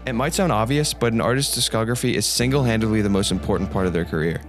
It might sound obvious, but an artist's discography is single-handedly the most important part of their career.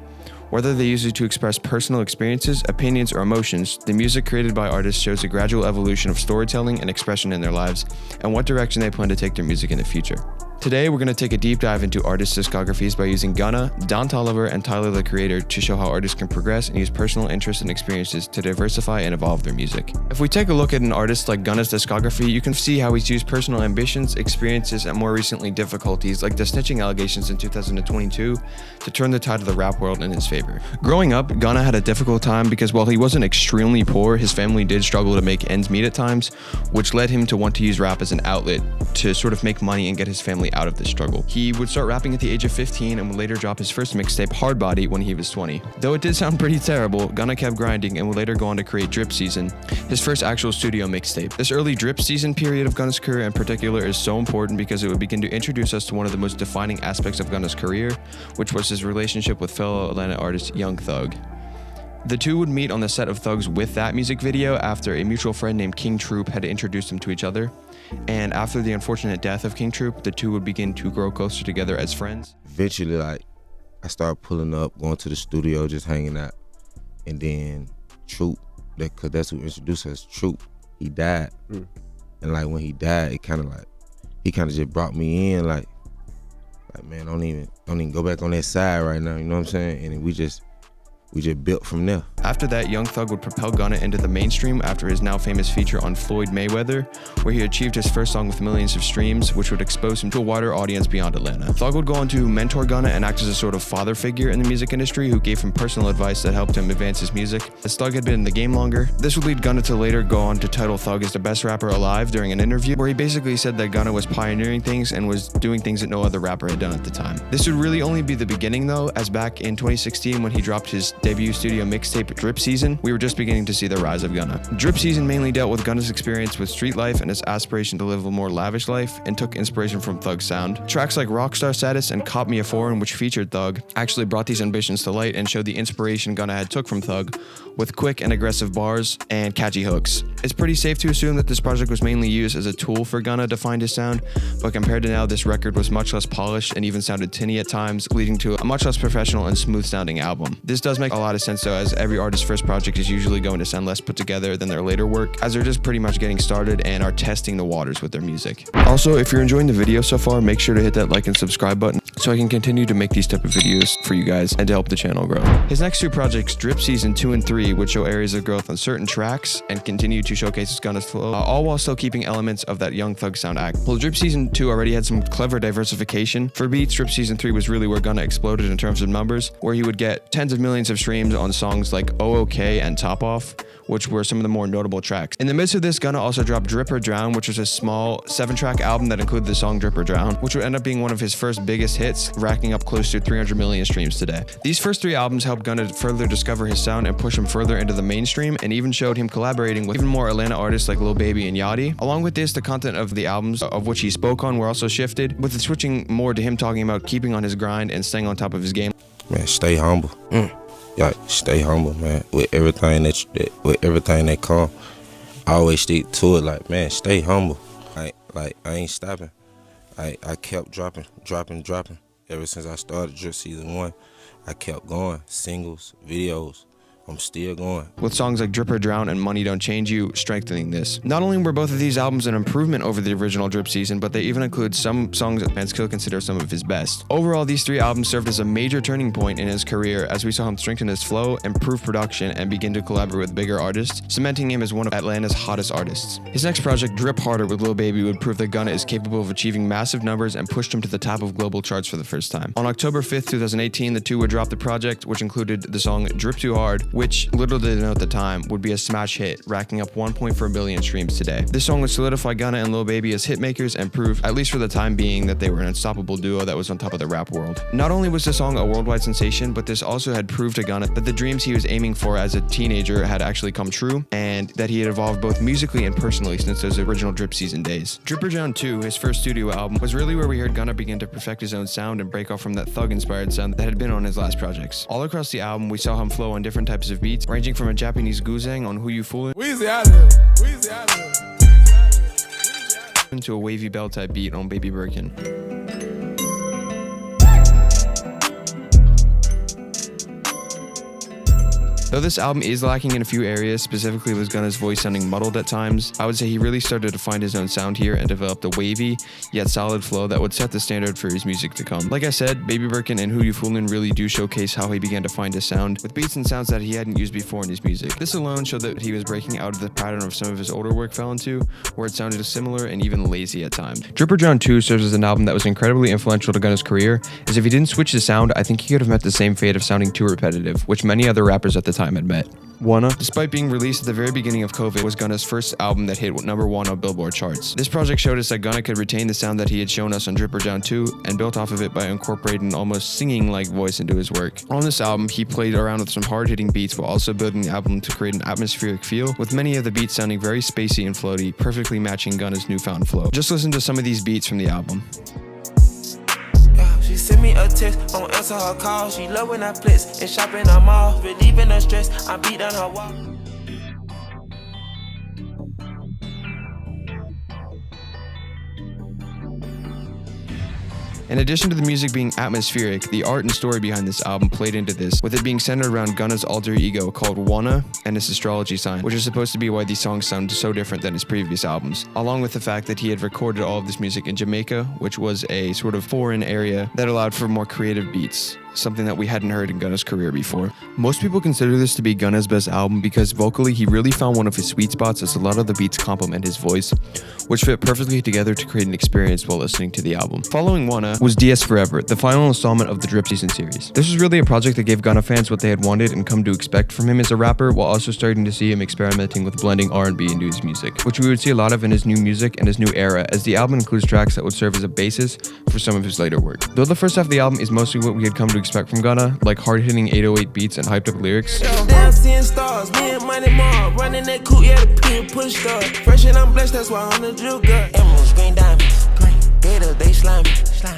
Whether they use it to express personal experiences, opinions, or emotions, the music created by artists shows a gradual evolution of storytelling and expression in their lives, and what direction they plan to take their music in the future. Today, we're going to take a deep dive into artists' discographies by using Gunna, Don Toliver, and Tyler the Creator to show how artists can progress and use personal interests and experiences to diversify and evolve their music. If we take a look at an artist like Gunna's discography, you can see how he's used personal ambitions, experiences, and more recently difficulties like the snitching allegations in 2022 to turn the tide of the rap world in his favor. Growing up, Gunna had a difficult time because while he wasn't extremely poor, his family did struggle to make ends meet at times, which led him to want to use rap as an outlet to sort of make money and get his family out of this struggle. He would start rapping at the age of 15 and would later drop his first mixtape, Hard Body, when he was 20. Though it did sound pretty terrible, Gunna kept grinding and would later go on to create Drip Season, his first actual studio mixtape. This early Drip Season period of Gunna's career in particular is so important because it would begin to introduce us to one of the most defining aspects of Gunna's career, which was his relationship with fellow Atlanta artist Young Thug. The two would meet on the set of Thug's With That music video after a mutual friend named King Troop had introduced them to each other. And after the unfortunate death of King Troop, the two would begin to grow closer together as friends. Eventually, I started pulling up, going to the studio, just hanging out. And then Troop, cause that's who introduced us, Troop, he died. And when he died, he kind of just brought me in, like man, don't even go back on that side right now, you know what I'm saying? And we just built from there. After that, Young Thug would propel Gunna into the mainstream after his now famous feature on Floyd Mayweather, where he achieved his first song with millions of streams, which would expose him to a wider audience beyond Atlanta. Thug would go on to mentor Gunna and act as a sort of father figure in the music industry who gave him personal advice that helped him advance his music. As Thug had been in the game longer, this would lead Gunna to later go on to title Thug as the best rapper alive during an interview, where he basically said that Gunna was pioneering things and was doing things that no other rapper had done at the time. This would really only be the beginning though, as back in 2016 when he dropped his debut studio mixtape Drip Season, we were just beginning to see the rise of Gunna. Drip Season mainly dealt with Gunna's experience with street life and his aspiration to live a more lavish life, and took inspiration from Thug's sound. Tracks like Rockstar Status and Cop Me a Foreign, which featured Thug, actually brought these ambitions to light and showed the inspiration Gunna had took from Thug, with quick and aggressive bars and catchy hooks. It's pretty safe to assume that this project was mainly used as a tool for Gunna to find his sound, but compared to now, this record was much less polished and even sounded tinny at times, leading to a much less professional and smooth sounding album. This does make a lot of sense though, as every artist's first project is usually going to sound less put together than their later work, as they're just pretty much getting started and are testing the waters with their music. Also, if you're enjoying the video so far, make sure to hit that like and subscribe button so I can continue to make these type of videos for you guys and to help the channel grow. His next two projects, Drip Season 2 and 3, would show areas of growth on certain tracks and continue to showcase Gunna's flow, all while still keeping elements of that Young Thug sound act. While Drip Season 2 already had some clever diversification for beats, Drip Season 3 was really where Gunna exploded in terms of numbers, where he would get tens of millions of streams on songs like OOK and Top Off, which were some of the more notable tracks. In the midst of this, Gunna also dropped Drip or Drown, which was a small 7-track album that included the song Drip or Drown, which would end up being one of his first biggest hits, racking up close to 300 million streams today. These first three albums helped Gunna further discover his sound and push him further into the mainstream, and even showed him collaborating with even more Atlanta artists like Lil Baby and Yachty. Along with this, the content of the albums of which he spoke on were also shifted, with it switching more to him talking about keeping on his grind and staying on top of his game. Man, stay humble. Stay humble, man. With everything that come, I always stick to it. Man, stay humble. I ain't stopping. I kept dropping. Ever since I started Drip Season 1, I kept going. Singles, videos. I'm still going. With songs like Drip or Drown and Money Don't Change You strengthening this. Not only were both of these albums an improvement over the original Drip Season, but they even include some songs that fans still consider some of his best. Overall, these three albums served as a major turning point in his career as we saw him strengthen his flow, improve production, and begin to collaborate with bigger artists, cementing him as one of Atlanta's hottest artists. His next project, Drip Harder with Lil Baby, would prove that Gunna is capable of achieving massive numbers and pushed him to the top of global charts for the first time. On October 5th, 2018, the two would drop the project, which included the song Drip Too Hard, which, little did they know at the time, would be a smash hit, racking up 1.4 billion streams today. This song would solidify Gunna and Lil Baby as hitmakers and prove, at least for the time being, that they were an unstoppable duo that was on top of the rap world. Not only was the song a worldwide sensation, but this also had proved to Gunna that the dreams he was aiming for as a teenager had actually come true, and that he had evolved both musically and personally since those original Drip Season days. Drip or Drown 2, his first studio album, was really where we heard Gunna begin to perfect his own sound and break off from that Thug-inspired sound that had been on his last projects. All across the album, we saw him flow on different types of beats, ranging from a Japanese guzheng on Who You Foolin' to a wavy bell type beat on Baby Birkin. Though this album is lacking in a few areas, specifically with Gunna's voice sounding muddled at times, I would say he really started to find his own sound here and developed a wavy, yet solid flow that would set the standard for his music to come. Like I said, Baby Birkin and Who You Foolin' really do showcase how he began to find his sound, with beats and sounds that he hadn't used before in his music. This alone showed that he was breaking out of the pattern of some of his older work fell into, where it sounded similar and even lazy at times. Dripper John 2 serves as an album that was incredibly influential to Gunna's career, as if he didn't switch his sound, I think he could have met the same fate of sounding too repetitive, which many other rappers at the time had met. Gunna, despite being released at the very beginning of COVID, was Gunna's first album that hit #1 on Billboard charts. This project showed us that Gunna could retain the sound that he had shown us on Dripper John 2 and built off of it by incorporating an almost singing-like voice into his work. On this album, he played around with some hard-hitting beats while also building the album to create an atmospheric feel, with many of the beats sounding very spacey and floaty, perfectly matching Gunna's newfound flow. Just listen to some of these beats from the album. She send me a text, I don't answer her call. She love when I flex and shopping I'm off, relieving her stress. I beat down her wall. In addition to the music being atmospheric, the art and story behind this album played into this, with it being centered around Gunna's alter ego called Wanna and his astrology sign, which is supposed to be why these songs sound so different than his previous albums, along with the fact that he had recorded all of this music in Jamaica, which was a sort of foreign area that allowed for more creative beats, something that we hadn't heard in Gunna's career before. Most people consider this to be Gunna's best album because vocally he really found one of his sweet spots, as a lot of the beats complement his voice, which fit perfectly together to create an experience while listening to the album. Following Wanna was DS Forever, the final installment of the Drip Season series. This was really a project that gave Gunna fans what they had wanted and come to expect from him as a rapper, while also starting to see him experimenting with blending R&B into his music, which we would see a lot of in his new music and his new era, as the album includes tracks that would serve as a basis for some of his later work. Though the first half of the album is mostly what we had come to expect from Gunna, like hard-hitting 808 beats and hyped up lyrics. Damn, seeing stars, me and Money Mob, running that coupe, yeah, the pin pushed up. Fresh and I'm blessed, that's why I'm the drill gut. Emeralds, green diamonds, gators, they slimy.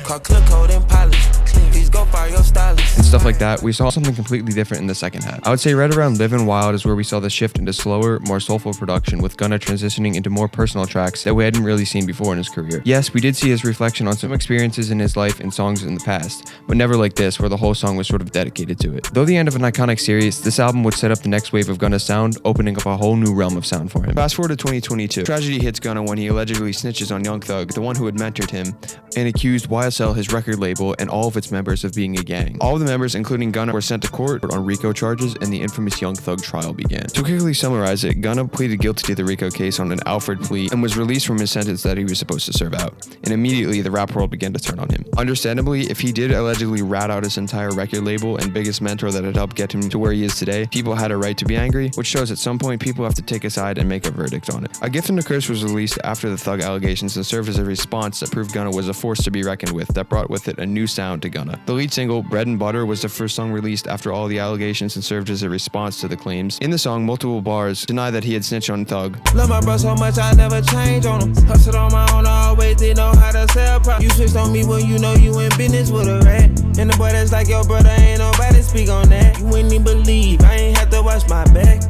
Call clear code and polish. Please go fire your stylist. And stuff like that, we saw something completely different in the second half. I would say right around Livin' Wild is where we saw the shift into slower, more soulful production, with Gunna transitioning into more personal tracks that we hadn't really seen before in his career. Yes, we did see his reflection on some experiences in his life in songs in the past, but never like this, where the whole song was sort of dedicated to it. Though the end of an iconic series, this album would set up the next wave of Gunna's sound, opening up a whole new realm of sound for him. Fast forward to 2022. Tragedy hits Gunna when he allegedly snitches on Young Thug, the one who had mentored him, and accused YSL, his record label, and all of its members of being a gang. All of the members, including Gunna, were sent to court on RICO charges, and the infamous Young Thug trial began. To quickly summarize it, Gunna pleaded guilty to the RICO case on an Alfred plea and was released from his sentence that he was supposed to serve out. And immediately, the rap world began to turn on him. Understandably, if he did allegedly rat out his entire record label and biggest mentor that had helped get him to where he is today, people had a right to be angry, which shows at some point people have to take a side and make a verdict on it. A Gift and a Curse was released after the Thug allegations and served as a response that proved Gunna was a force to be reckoned with, that brought with it a new sound to Gunna. The lead single, Bread and Butter, was the first song released after all the allegations and served as a response to the claims. In the song, multiple bars deny that he had snitched on Thug. Love my bro so much I never change on him. Hustled on my own, I always did know how to sell props. You switched on me when you know you in business with a rat. And the boy that's like your brother, ain't nobody speak on that. You wouldn't even believe, I ain't have to watch my back.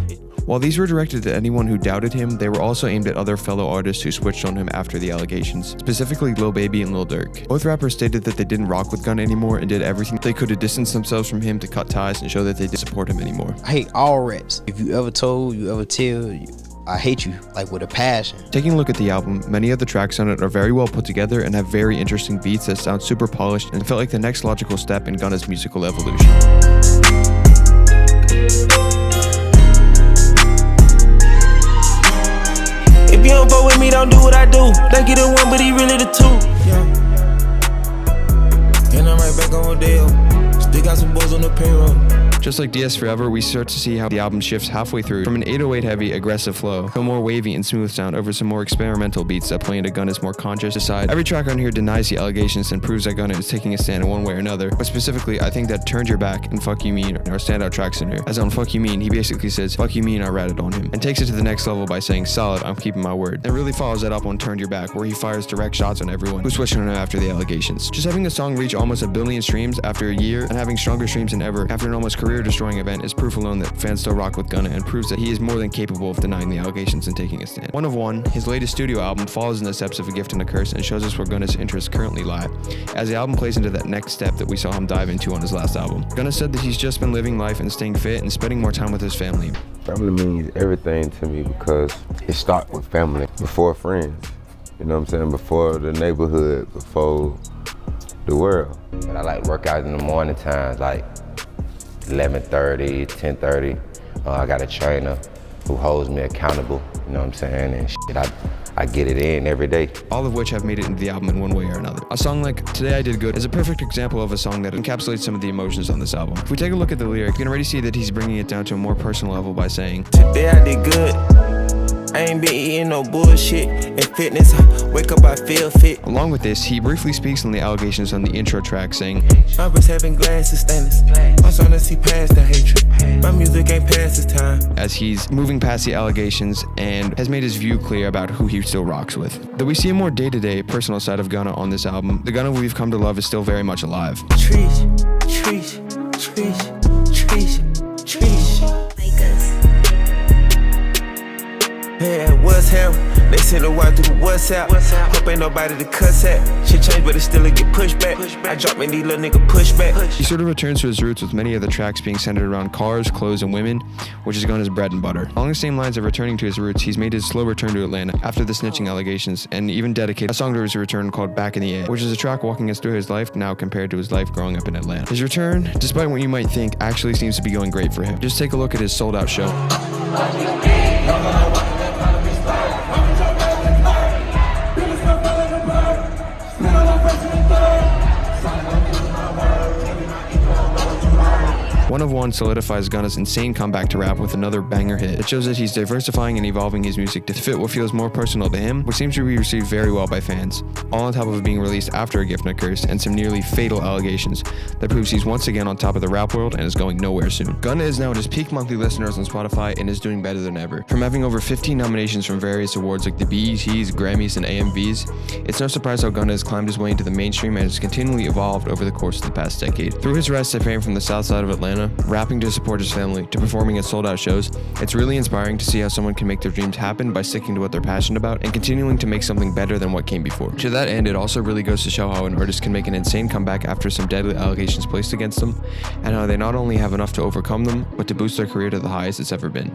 While these were directed to anyone who doubted him, they were also aimed at other fellow artists who switched on him after the allegations, specifically Lil Baby and Lil Durk. Both rappers stated that they didn't rock with Gunna anymore and did everything they could to distance themselves from him to cut ties and show that they didn't support him anymore. I hate all raps. If you ever told, you ever tell, I hate you, like with a passion. Taking a look at the album, many of the tracks on it are very well put together and have very interesting beats that sound super polished and felt like the next logical step in Gunna's musical evolution. If you don't fuck with me, don't do what I do. Think he the one, but he really the two. Yeah. And I'm right back on Rodeo. Still got some boys on the payroll. Just like DS Forever, we start to see how the album shifts halfway through from an 808 heavy, aggressive flow to a more wavy and smooth sound over some more experimental beats that play into Gunna's more conscious side. Every track on here denies the allegations and proves that Gunna is taking a stand in one way or another, but specifically, I think that Turned Your Back and Fuck You Mean are standout tracks in here. As on Fuck You Mean, he basically says, fuck you mean I ratted on him, and takes it to the next level by saying, solid, I'm keeping my word. And really follows that up on Turned Your Back, where he fires direct shots on everyone who switched on him after the allegations. Just having the song reach almost 1 billion streams after a year and having stronger streams than ever after an almost career career-destroying event is proof alone that fans still rock with Gunna and proves that he is more than capable of denying the allegations and taking a stand. One of Wun, his latest studio album, follows in the steps of A Gift and a Curse and shows us where Gunna's interests currently lie, as the album plays into that next step that we saw him dive into on his last album. Gunna said that he's just been living life and staying fit and spending more time with his family. Family means everything to me because it starts with family, before friends. You know what I'm saying? Before the neighborhood, before the world. But I like to work out in the morning times, like 11:30, 10:30. I got a trainer who holds me accountable, you know what I'm saying? And shit, I get it in every day. All of which have made it into the album in one way or another. A song like Today I Did Good is a perfect example of a song that encapsulates some of the emotions on this album. If we take a look at the lyric, you can already see that he's bringing it down to a more personal level by saying, Today I did good. I ain't been eating no bullshit. In fitness, I wake up, I feel fit. Along with this, he briefly speaks on the allegations on the intro track, saying, My wrist having glasses stainless. I'm starting to see past the hatred. My music ain't past its time. as he's moving past the allegations and has made his view clear about who he still rocks with. Though we see a more day-to-day personal side of Gunna on this album, the Gunna we've come to love is still very much alive. Trees, trees, trees, trees, trees. Yeah, what's happening? They send a wire through the WhatsApp. Hope ain't nobody to cuss at. Shit change, but it still get pushed back. I drop me, these little nigga push back. He sort of returns to his roots with many of the tracks being centered around cars, clothes, and women, which is Gunna's bread and butter. Along the same lines of returning to his roots, he's made his slow return to Atlanta after the snitching allegations, and even dedicated a song to his return called Back in the Air, which is a track walking us through his life now compared to his life growing up in Atlanta. His return, despite what you might think, actually seems to be going great for him. Just take a look at his sold-out show. One of Wun solidifies Gunna's insane comeback to rap with another banger hit. It shows that he's diversifying and evolving his music to fit what feels more personal to him, which seems to be received very well by fans, all on top of it being released after A Gift and a Curse and some nearly fatal allegations that proves he's once again on top of the rap world and is going nowhere soon. Gunna is now at his peak monthly listeners on Spotify and is doing better than ever. From having over 15 nominations from various awards like the BETs, Grammys, and AMVs, it's no surprise how Gunna has climbed his way into the mainstream and has continually evolved over the course of the past decade. Through his rise to fame from the south side of Atlanta, rapping to support his family, to performing at sold-out shows, it's really inspiring to see how someone can make their dreams happen by sticking to what they're passionate about and continuing to make something better than what came before. To that end, it also really goes to show how an artist can make an insane comeback after some deadly allegations placed against them, and how they not only have enough to overcome them, but to boost their career to the highest it's ever been.